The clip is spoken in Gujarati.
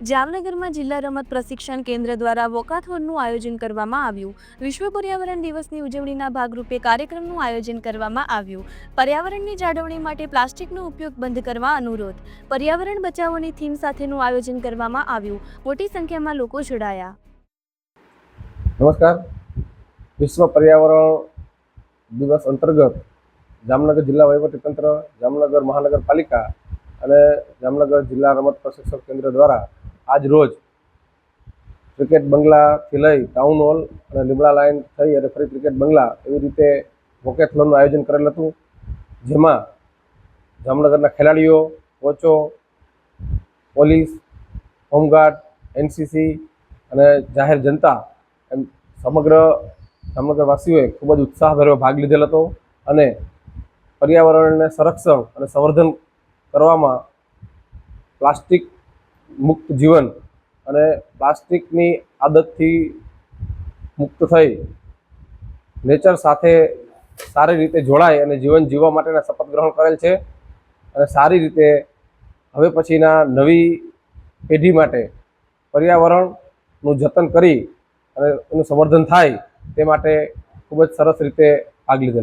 જામનગરમાં જિલ્લા રમત પ્રશિક્ષણ કેન્દ્ર દ્વારા વોકાથોનનું આયોજન કરવામાં આવ્યું। વિશ્વ પર્યાવરણ દિવસની ઉજવણીના ભાગરૂપે કાર્યક્રમનું આયોજન કરવામાં આવ્યું। પર્યાવરણની જાળવણી માટે પ્લાસ્ટિકનો ઉપયોગ બંધ કરવા અનુરોધ। પર્યાવરણ બચાવોની થીમ સાથેનું આયોજન કરવામાં આવ્યું। મોટી સંખ્યામાં લોકો જોડાયા। નમસ્કાર। વિશ્વ પર્યાવરણ દિવસ અંતર્ગત જામનગર જિલ્લા વહીવટીતંત્ર, જામનગર મહાનગરપાલિકા અને જામનગર જિલ્લા રમત પ્રશિક્ષણ કેન્દ્ર દ્વારા આજ રોજ ક્રિકેટ બંગલાથી લઈ ટાઉન હોલ અને લીમડા લાઇન થઈ અને ફરી ક્રિકેટ બંગલા એવી રીતે વોકેથોનનું આયોજન કરેલ હતું, જેમાં જામનગરના ખેલાડીઓ, કોચો, પોલીસ, હોમગાર્ડ, એનસીસી અને જાહેર જનતા એમ સમગ્ર જામનગરવાસીઓએ ખૂબ જ ઉત્સાહભેર ભાગ લીધેલ હતો અને પર્યાવરણને સંરક્ષણ અને સંવર્ધન કરવામાં પ્લાસ્ટિક મુક્ત જીવન અને પ્લાસ્ટિકની આદતથી મુક્ત થઈ નેચર સાથે સારી રીતે જોડાય અને જીવન જીવવા માટેના શપથ ગ્રહણ કરેલ છે અને સારી રીતે હવે પછીના નવી પેઢી માટે પર્યાવરણનું જતન કરી અને એનું સંવર્ધન થાય તે માટે ખૂબ જ સરસ રીતે ભાગ લીધેલો।